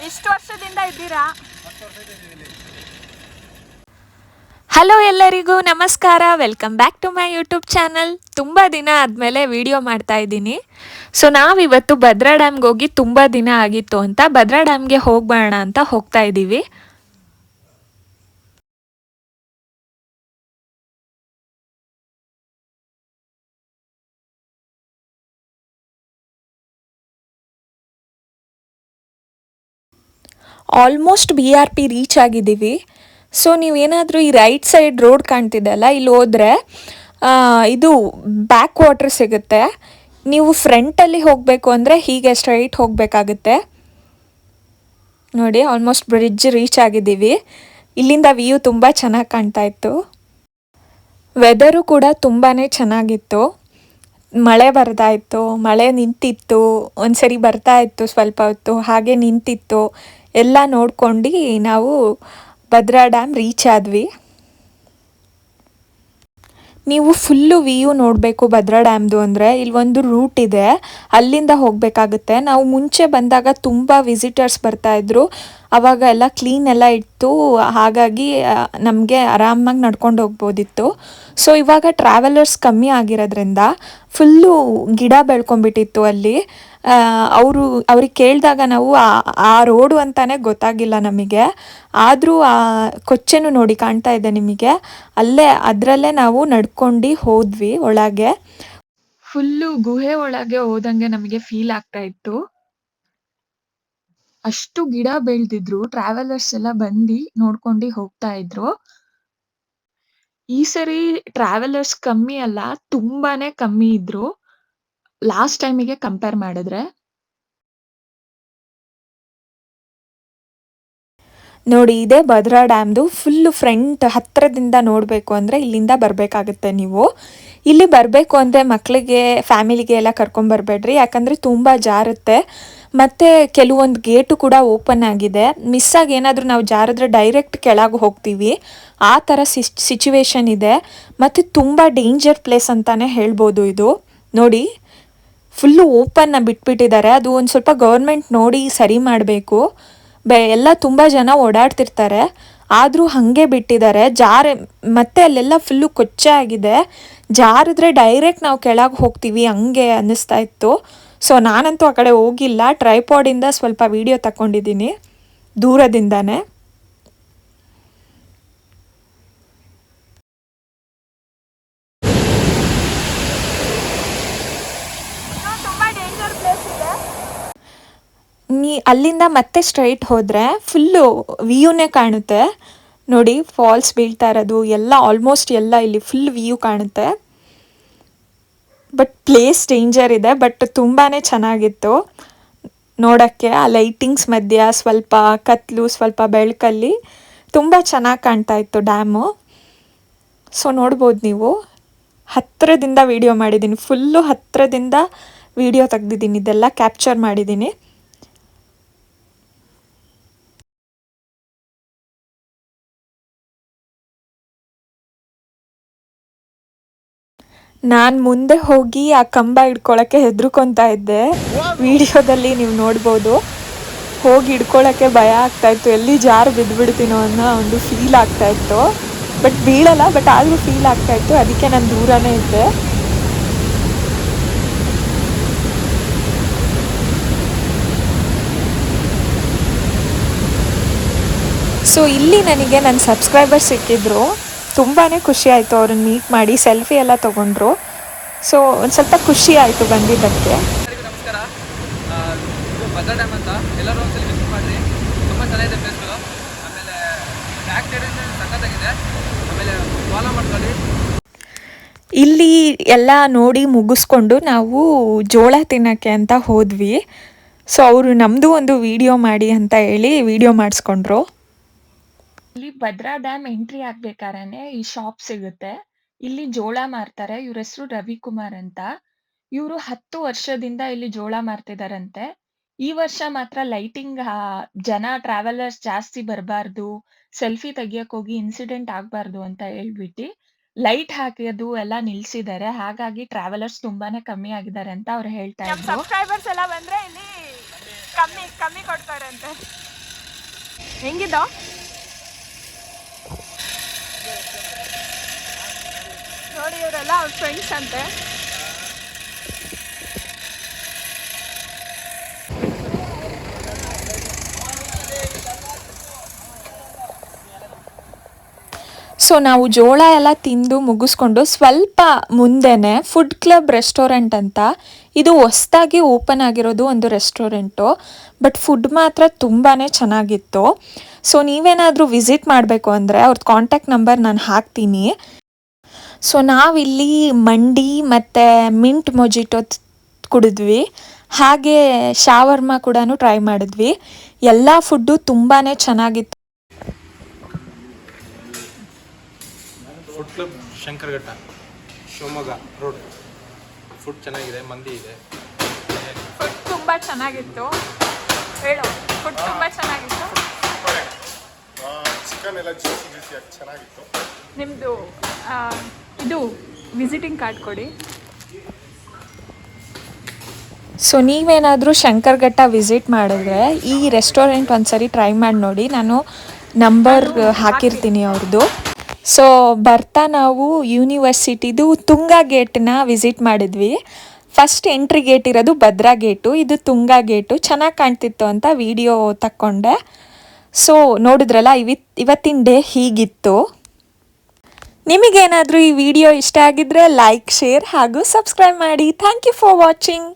ಎಷ್ಟು ವರ್ಷದಿಂದ ಇದ್ದೀರಾ? ಹಲೋ ಎಲ್ಲರಿಗೂ ನಮಸ್ಕಾರ, welcome back to my YouTube channel. ತುಂಬ ದಿನ ಆದಮೇಲೆ ವಿಡಿಯೋ ಮಾಡ್ತಾ ಇದ್ದೀನಿ. ಸೊ ನಾವಿವತ್ತು ಭದ್ರಾ ಡ್ಯಾಮ್ಗೆ ಹೋಗಿ ತುಂಬ ದಿನ ಆಗಿತ್ತು ಅಂತ ಭದ್ರಾ ಡ್ಯಾಮ್ಗೆ ಹೋಗ್ಬರೋಣ ಅಂತ ಹೋಗ್ತಾ ಇದ್ದೀವಿ. ಆಲ್ಮೋಸ್ಟ್ BRP ರೀಚ್ ಆಗಿದ್ದೀವಿ. ಸೊ ನೀವೇನಾದರೂ ಈ ರೈಟ್ ಸೈಡ್ ರೋಡ್ ಕಾಣ್ತಿದ್ದಲ್ಲ, ಇಲ್ಲಿ ಹೋದರೆ ಇದು ಬ್ಯಾಕ್ ವಾಟರ್ ಸಿಗುತ್ತೆ. ನೀವು ಫ್ರಂಟಲ್ಲಿ ಹೋಗಬೇಕು ಅಂದರೆ ಹೀಗೆ ಸ್ಟ್ರೈಟ್ ಹೋಗಬೇಕಾಗುತ್ತೆ. ನೋಡಿ, ಆಲ್ಮೋಸ್ಟ್ ಬ್ರಿಡ್ಜ್ ರೀಚ್ ಆಗಿದ್ದೀವಿ. ಇಲ್ಲಿಂದ ವ್ಯೂ ತುಂಬ ಚೆನ್ನಾಗಿ ಕಾಣ್ತಾ ಇತ್ತು. ವೆದರು ಕೂಡ ತುಂಬಾ ಚೆನ್ನಾಗಿತ್ತು. ಮಳೆ ಬರ್ತಾ ಇತ್ತು, ಮಳೆ ನಿಂತಿತ್ತು, ಒಂದ್ಸರಿ ಬರ್ತಾ ಇತ್ತು, ಸ್ವಲ್ಪ ಹೊತ್ತು ಹಾಗೆ ನಿಂತಿತ್ತು. ಎಲ್ಲ ನೋಡ್ಕೊಂಡು ನಾವು ಭದ್ರಾ ಡ್ಯಾಮ್ ರೀಚ್ ಆದ್ವಿ. ನೀವು ಫುಲ್ಲು ವ್ಯೂ ನೋಡಬೇಕು ಭದ್ರಾ ಡ್ಯಾಮ್ದು ಅಂದರೆ ಇಲ್ಲಿ ಒಂದು ರೂಟ್ ಇದೆ, ಅಲ್ಲಿಂದ ಹೋಗಬೇಕಾಗುತ್ತೆ. ನಾವು ಮುಂಚೆ ಬಂದಾಗ ತುಂಬ ವಿಸಿಟರ್ಸ್ ಬರ್ತಾಯಿದ್ರು, ಆವಾಗ ಎಲ್ಲ ಕ್ಲೀನ್ ಎಲ್ಲ ಇತ್ತು, ಹಾಗಾಗಿ ನಮಗೆ ಆರಾಮಾಗಿ ನಡ್ಕೊಂಡು ಹೋಗ್ಬೋದಿತ್ತು. ಸೊ ಇವಾಗ ಟ್ರಾವೆಲರ್ಸ್ ಕಮ್ಮಿ ಆಗಿರೋದ್ರಿಂದ ಫುಲ್ಲು ಗಿಡ ಬೆಳ್ಕೊಂಬಿಟ್ಟಿತ್ತು ಅಲ್ಲಿ. ಅವ್ರಿಗೆ ಕೇಳಿದಾಗ ನಾವು ಆ ರೋಡು ಅಂತಾನೆ ಗೊತ್ತಾಗಿಲ್ಲ ನಮಗೆ. ಆದರೂ ಆ ಕೊಚ್ಚೆನೂ ನೋಡಿ ಕಾಣ್ತಾ ಇದೆ ನಿಮಗೆ, ಅದರಲ್ಲೇ ನಾವು ನಡ್ಕೊಂಡು ಹೋದ್ವಿ ಒಳಗೆ. ಫುಲ್ಲು ಗುಹೆ ಒಳಗೆ ಹೋದಂಗೆ ನಮಗೆ ಫೀಲ್ ಆಗ್ತಾ ಇತ್ತು. ಅಷ್ಟು ಗಿಡ ಬೆಳೆದಿದ್ರು, ಟ್ರಾವೆಲರ್ಸ್ ಎಲ್ಲ ಬಂದು ನೋಡ್ಕೊಂಡು ಹೋಗ್ತಾ ಇದ್ರು. ಈ ಸರಿ ಟ್ರಾವೆಲರ್ಸ್ ಕಮ್ಮಿ ಅಲ್ಲ, ತುಂಬಾನೇ ಕಮ್ಮಿ ಇದ್ರು ಲಾಸ್ಟ್ ಟೈಮಿಗೆ ಕಂಪೇರ್ ಮಾಡಿದ್ರೆ. ನೋಡಿ, ಇದೇ ಭದ್ರಾ ಡ್ಯಾಮ್ದು ಫುಲ್ಲು ಫ್ರಂಟ್ ಹತ್ತಿರದಿಂದ ನೋಡಬೇಕು ಅಂದರೆ ಇಲ್ಲಿಂದ ಬರಬೇಕಾಗುತ್ತೆ ನೀವು. ಇಲ್ಲಿ ಬರಬೇಕು ಅಂದರೆ ಮಕ್ಕಳಿಗೆ, ಫ್ಯಾಮಿಲಿಗೆ ಎಲ್ಲ ಕರ್ಕೊಂಬರ್ಬೇಡ್ರಿ, ಯಾಕಂದರೆ ತುಂಬ ಜಾರುತ್ತೆ. ಮತ್ತು ಕೆಲವೊಂದು ಗೇಟು ಕೂಡ ಓಪನ್ ಆಗಿದೆ. ಮಿಸ್ಸಾಗಿ ಏನಾದರೂ ನಾವು ಜಾರಿದ್ರೆ ಡೈರೆಕ್ಟ್ ಕೆಳಗೆ ಹೋಗ್ತೀವಿ, ಆ ಥರ ಸಿಚುವೇಶನ್ ಇದೆ. ಮತ್ತು ತುಂಬ ಡೇಂಜರ್ ಪ್ಲೇಸ್ ಅಂತಲೇ ಹೇಳ್ಬೋದು ಇದು. ನೋಡಿ, ಫುಲ್ಲು ಓಪನ್ನ ಬಿಟ್ಬಿಟ್ಟಿದ್ದಾರೆ. ಅದು ಒಂದು ಸ್ವಲ್ಪ ಗೌರ್ಮೆಂಟ್ ನೋಡಿ ಸರಿ ಮಾಡಬೇಕು. ಎಲ್ಲ ತುಂಬ ಜನ ಓಡಾಡ್ತಿರ್ತಾರೆ, ಆದರೂ ಹಾಗೆ ಬಿಟ್ಟಿದ್ದಾರೆ. ಮತ್ತೆ ಅಲ್ಲೆಲ್ಲ ಫುಲ್ಲು ಕೊಚ್ಚೆ ಆಗಿದೆ, ಜಾರಿದ್ರೆ ಡೈರೆಕ್ಟ್ ನಾವು ಕೆಳಗೆ ಹೋಗ್ತೀವಿ ಹಂಗೆ ಅನ್ನಿಸ್ತಾ ಇತ್ತು. ಸೊ ನಾನಂತೂ ಆ ಕಡೆ ಹೋಗಿಲ್ಲ, ಟ್ರೈಪಾಡಿಂದ ಸ್ವಲ್ಪ ವಿಡಿಯೋ ತಗೊಂಡಿದ್ದೀನಿ ದೂರದಿಂದಾನೆ. ಅಲ್ಲಿಂದ ಮತ್ತೆ ಸ್ಟ್ರೈಟ್ ಹೋದರೆ ಫುಲ್ಲು ವ್ಯೂನೇ ಕಾಣುತ್ತೆ. ನೋಡಿ, ಫಾಲ್ಸ್ ಬೀಳ್ತಾ ಇರೋದು ಎಲ್ಲ, ಆಲ್ಮೋಸ್ಟ್ ಎಲ್ಲ ಇಲ್ಲಿ ಫುಲ್ ವ್ಯೂ ಕಾಣುತ್ತೆ. ಬಟ್ ಪ್ಲೇಸ್ ಡೇಂಜರ್ ಇದೆ, ಬಟ್ ತುಂಬಾ ಚೆನ್ನಾಗಿತ್ತು ನೋಡೋಕ್ಕೆ. ಆ ಲೈಟಿಂಗ್ಸ್ ಮಧ್ಯ ಸ್ವಲ್ಪ ಕತ್ಲು, ಸ್ವಲ್ಪ ಬೆಳಕಲ್ಲಿ ತುಂಬ ಚೆನ್ನಾಗಿ ಕಾಣ್ತಾ ಇತ್ತು ಡ್ಯಾಮು. ಸೊ ನೋಡ್ಬೋದು ನೀವು, ಹತ್ತಿರದಿಂದ ವಿಡಿಯೋ ಮಾಡಿದ್ದೀನಿ, ಫುಲ್ಲು ಹತ್ತಿರದಿಂದ ವಿಡಿಯೋ ತೆಗ್ದಿದ್ದೀನಿ, ಇದೆಲ್ಲ ಕ್ಯಾಪ್ಚರ್ ಮಾಡಿದ್ದೀನಿ. ನಾನು ಮುಂದೆ ಹೋಗಿ ಆ ಕಂಬ ಹಿಡ್ಕೊಳಕ್ಕೆ ಹೆದರ್ಕೊತಾ ಇದ್ದೆ. ವಿಡಿಯೋದಲ್ಲಿ ನೀವು ನೋಡ್ಬೋದು, ಹೋಗಿ ಹಿಡ್ಕೊಳಕ್ಕೆ ಭಯ ಆಗ್ತಾಯಿತ್ತು, ಎಲ್ಲಿ ಜಾರು ಬಿದ್ದುಬಿಡ್ತೀನೋ ಅನ್ನೋ ಒಂದು ಫೀಲ್ ಆಗ್ತಾಯಿತ್ತು. ಬಟ್ ಬೀಳಲ್ಲ, ಬಟ್ ಆದರೂ ಫೀಲ್ ಆಗ್ತಾಯಿತ್ತು, ಅದಕ್ಕೆ ನಾನು ದೂರನೇ ಇದ್ದೆ. ಸೊ ಇಲ್ಲಿ ನನಗೆ ನನ್ನ ಸಬ್ಸ್ಕ್ರೈಬರ್ಸ್ ಸಿಕ್ಕಿದ್ರು, ತುಂಬಾ ಖುಷಿ ಆಯಿತು ಅವ್ರನ್ನ ಮೀಟ್ ಮಾಡಿ, ಸೆಲ್ಫಿ ಎಲ್ಲ ತೊಗೊಂಡ್ರು. ಸೊ ಒಂದು ಸ್ವಲ್ಪ ಖುಷಿ ಆಯಿತು ಬಂದಿದ್ದಕ್ಕೆ. ನಮಸ್ಕಾರ, ಇದು ಭದ್ರಾ ಡ್ಯಾಮ್ ಅಂತ, ಎಲ್ಲರೂ ಒಂದ್ಸಲ ವಿಸಿಟ್ ಮಾಡಿರಿ, ತುಂಬ ಚೆನ್ನಾಗಿದೆ ಪ್ಲೇಸ್ಗಳು. ಆಮೇಲೆ ಬ್ಯಾಕ್ ಸೈಡಿಂದ ಸಖತ್ತಾಗಿದೆ, ಆಮೇಲೆ ಫಾಲೋ ಮಾಡ್ಕೊಳ್ಳಿ. ಇಲ್ಲಿ ಎಲ್ಲ ನೋಡಿ ಮುಗಿಸ್ಕೊಂಡು ನಾವು ಜೋಳ ತಿನ್ನೋಕ್ಕೆ ಅಂತ ಹೋದ್ವಿ. ಸೊ ಅವರು ನಮ್ಮದು ಒಂದು ವಿಡಿಯೋ ಮಾಡಿ ಅಂತ ಹೇಳಿ ವಿಡಿಯೋ ಮಾಡಿಸ್ಕೊಂಡ್ರು. ಇಲ್ಲಿ ಭದ್ರಾ ಡ್ಯಾಮ್ ಎಂಟ್ರಿ ಆಗ್ಬೇಕಾದ್ರೆ ಈ ಶಾಪ್ ಸಿಗುತ್ತೆ. ಇಲ್ಲಿ ಜೋಳ ಮಾರ್ತಾರೆ. ಇವ್ರ ಹೆಸರು ರವಿಕುಮಾರ್ ಅಂತ. ಇವರು 10 ವರ್ಷದಿಂದ ಇಲ್ಲಿ ಜೋಳ ಮಾರ್ತಿದಾರಂತೆ. ಈ ವರ್ಷ ಮಾತ್ರ ಲೈಟಿಂಗ್, ಜನ ಟ್ರಾವೆಲರ್ಸ್ ಜಾಸ್ತಿ ಬರಬಾರ್ದು, ಸೆಲ್ಫಿ ತೆಗಿಯಕ್ ಹೋಗಿ ಇನ್ಸಿಡೆಂಟ್ ಆಗ್ಬಾರ್ದು ಅಂತ ಹೇಳ್ಬಿಟ್ಟು ಲೈಟ್ ಹಾಕೋದು ಎಲ್ಲ ನಿಲ್ಸಿದ್ದಾರೆ. ಹಾಗಾಗಿ ಟ್ರಾವೆಲರ್ಸ್ ತುಂಬಾನೇ ಕಮ್ಮಿ ಆಗಿದ್ದಾರೆ ಅಂತ ಅವ್ರು ಹೇಳ್ತಾ ಇದ್ರು. ಸಬ್ಸ್ಕ್ರೈಬರ್ಸ್ ಎಲ್ಲ ಬಂದ್ರೆ ಇಲ್ಲಿ ಕಮ್ಮಿ ಕೊಡ್ತಾರಂತೆ. ಹೆಂಗಿದ ನೋಡಿ, ಇವರೆಲ್ಲ ಅವ್ರ ಫ್ರೆಂಡ್ಸ್ ಅಂತೆ. ಸೊ ನಾವು ಜೋಳ ಎಲ್ಲ ತಿಂದು ಮುಗಿಸ್ಕೊಂಡು ಸ್ವಲ್ಪ ಮುಂದೆನೆ ಫುಡ್ ಕ್ಲಬ್ ರೆಸ್ಟೋರೆಂಟ್ ಅಂತ, ಇದು ಹೊಸ್ದಾಗಿ ಓಪನ್ ಆಗಿರೋದು ಒಂದು ರೆಸ್ಟೋರೆಂಟು. ಬಟ್ ಫುಡ್ ಮಾತ್ರ ತುಂಬಾ ಚೆನ್ನಾಗಿತ್ತು. ಸೊ ನೀವೇನಾದರೂ ವಿಸಿಟ್ ಮಾಡಬೇಕು ಅಂದರೆ ಅವ್ರದ್ದು ಕಾಂಟ್ಯಾಕ್ಟ್ ನಂಬರ್ ನಾನು ಹಾಕ್ತೀನಿ. ಸೊ ನಾವಿಲ್ಲಿ ಮಂಡಿ ಮತ್ತು ಮಿಂಟ್ ಮೊಜಿಟೋ ಕುಡಿದ್ವಿ, ಹಾಗೆ ಶಾವರ್ಮ ಕೂಡ ಟ್ರೈ ಮಾಡಿದ್ವಿ. ಎಲ್ಲ ಫುಡ್ಡು ತುಂಬಾ ಚೆನ್ನಾಗಿತ್ತು. Food club Shankaraghatta, Shivamogga road. Food ಚೆನ್ನಾಗಿದೆ, ಮಂದಿ ಇದೆ. ಫುಡ್ ತುಂಬ ಚೆನ್ನಾಗಿತ್ತು. ಹೇಳು, ಫುಡ್ ತುಂಬ ಚೆನ್ನಾಗಿತ್ತು. ಚಿಕನ್ ಎಲ್ಲ ಜ್ಯೂಸಿ ಜ್ಯೂಸಿಯಾಗಿ ಚೆನ್ನಾಗಿತ್ತು. ನಿಮ್ಮದು ಇದು ವಿಸಿಟಿಂಗ್ ಕಾರ್ಡ್ ಕೊಡಿ. ಸೊ ನೀವೇನಾದರೂ ಶಂಕರಘಟ್ಟ ವಿಸಿಟ್ ಮಾಡಿದ್ರೆ ಈ ರೆಸ್ಟೋರೆಂಟ್ ಒಂದ್ಸರಿ ಟ್ರೈ ಮಾಡಿ ನೋಡಿ. ನಾನು ನಂಬರ್ ಹಾಕಿರ್ತೀನಿ ಅವ್ರದ್ದು. ಸೊ ಬರ್ತಾ ನಾವು ಯೂನಿವರ್ಸಿಟಿದು ತುಂಗಾ ಗೇಟನ್ನ ವಿಸಿಟ್ ಮಾಡಿದ್ವಿ. ಫಸ್ಟ್ ಎಂಟ್ರಿ ಗೇಟ್ ಇರೋದು ಭದ್ರಾ ಗೇಟು, ಇದು ತುಂಗಾ ಗೇಟು. ಚೆನ್ನಾಗಿ ಕಾಣ್ತಿತ್ತು ಅಂತ ವಿಡಿಯೋ ತಕ್ಕೊಂಡೆ. ಸೊ ನೋಡಿದ್ರಲ್ಲ, ಇವತ್ತಿನ ಡೇ ಹೀಗಿತ್ತು. ನಿಮಗೇನಾದರೂ ಈ ವಿಡಿಯೋ ಇಷ್ಟ ಆಗಿದ್ರೆ ಲೈಕ್, ಶೇರ್ ಹಾಗೂ ಸಬ್ಸ್ಕ್ರೈಬ್ ಮಾಡಿ. Thank you for watching.